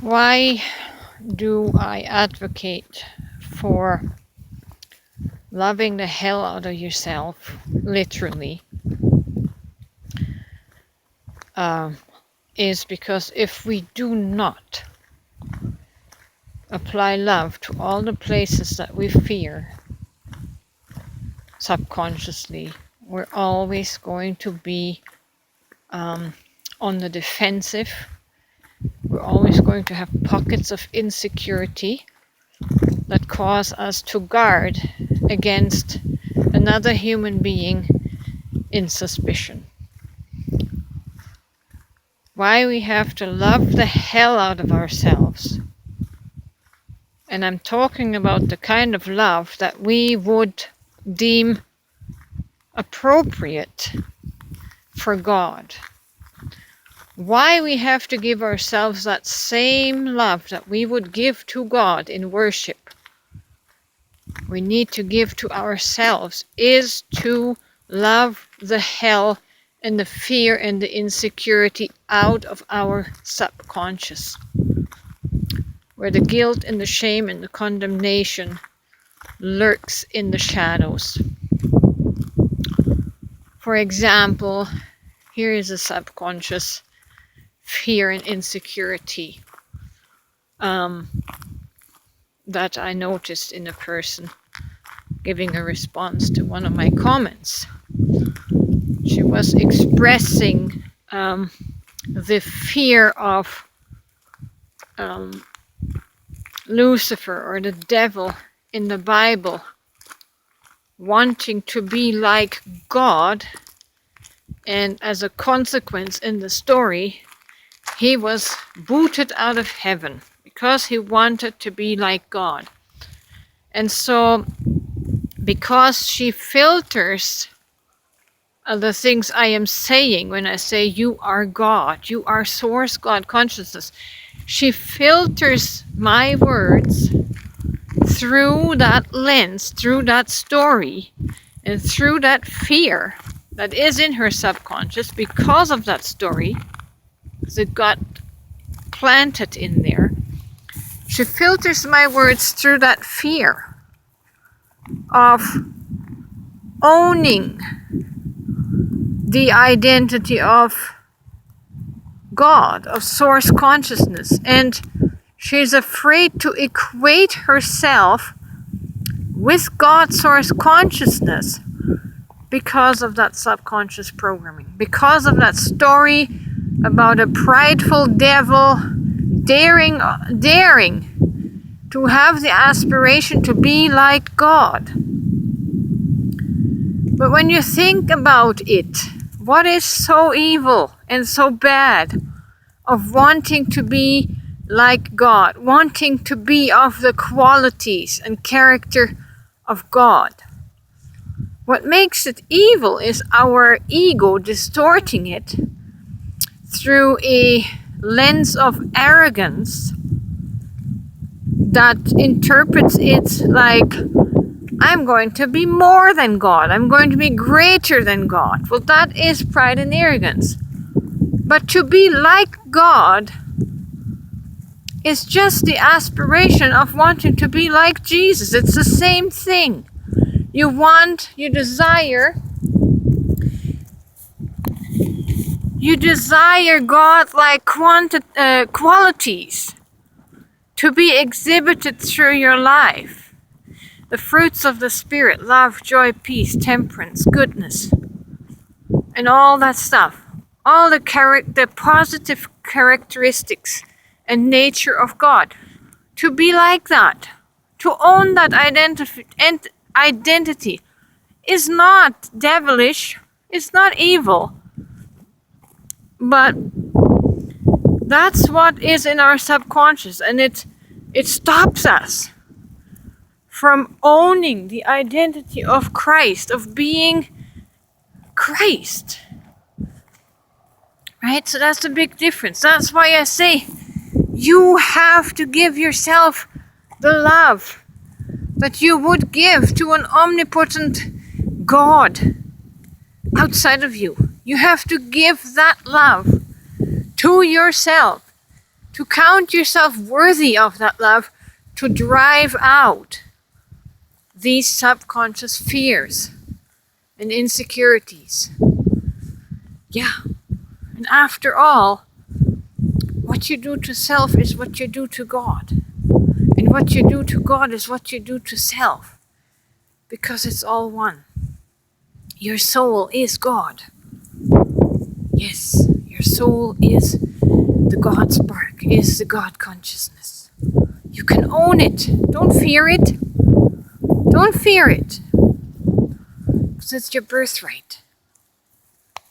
Why do I advocate for loving the hell out of yourself, literally? Is because if we do not apply love to all the places that we fear subconsciously, we're always going to be on the defensive. We're always going to have pockets of insecurity that cause us to guard against another human being in suspicion. Why we have to love the hell out of ourselves. And I'm talking about the kind of love that we would deem appropriate for God. Why we have to give ourselves that same love that we would give to God in worship, we need to give to ourselves, is to love the hell and the fear and the insecurity out of our subconscious, where the guilt and the shame and the condemnation lurks in the shadows. For example, here is a subconscious fear and insecurity that I noticed in a person giving a response to one of my comments. She was expressing the fear of Lucifer, or the devil in the Bible, wanting to be like God, and as a consequence in the story, he was booted out of heaven because he wanted to be like God. And so, because she filters the things I am saying when I say you are God, you are source God consciousness, she filters my words through that lens, through that story, and through that fear that is in her subconscious because of that story, because it got planted in there. She filters my words through that fear of owning the identity of God, of source consciousness, and she's afraid to equate herself with God's source consciousness because of that subconscious programming, because of that story about a prideful devil daring to have the aspiration to be like God. But when you think about it, what is so evil and so bad of wanting to be like God, wanting to be of the qualities and character of God? What makes it evil is our ego distorting it through a lens of arrogance that interprets it like, I'm going to be more than God, I'm going to be greater than God. Well, that is pride and arrogance. But to be like God is just the aspiration of wanting to be like Jesus. It's the same thing. You desire God-like qualities to be exhibited through your life. The fruits of the Spirit, love, joy, peace, temperance, goodness, and all that stuff. All the positive characteristics and nature of God. To be like that, to own that identity is not devilish, it's not evil, but that's what is in our subconscious, and it stops us from owning the identity of Christ, of being Christ. Right? So that's the big difference. That's why I say you have to give yourself the love that you would give to an omnipotent God outside of you. You have to give that love to yourself to count yourself worthy of that love, to drive out these subconscious fears and insecurities. Yeah. And after all, what you do to self is what you do to God. And what you do to God is what you do to self. Because it's all one. Your soul is God. Yes, your soul is the God spark, is the God consciousness. You can own it. Don't fear it. Don't fear it. Because it's your birthright.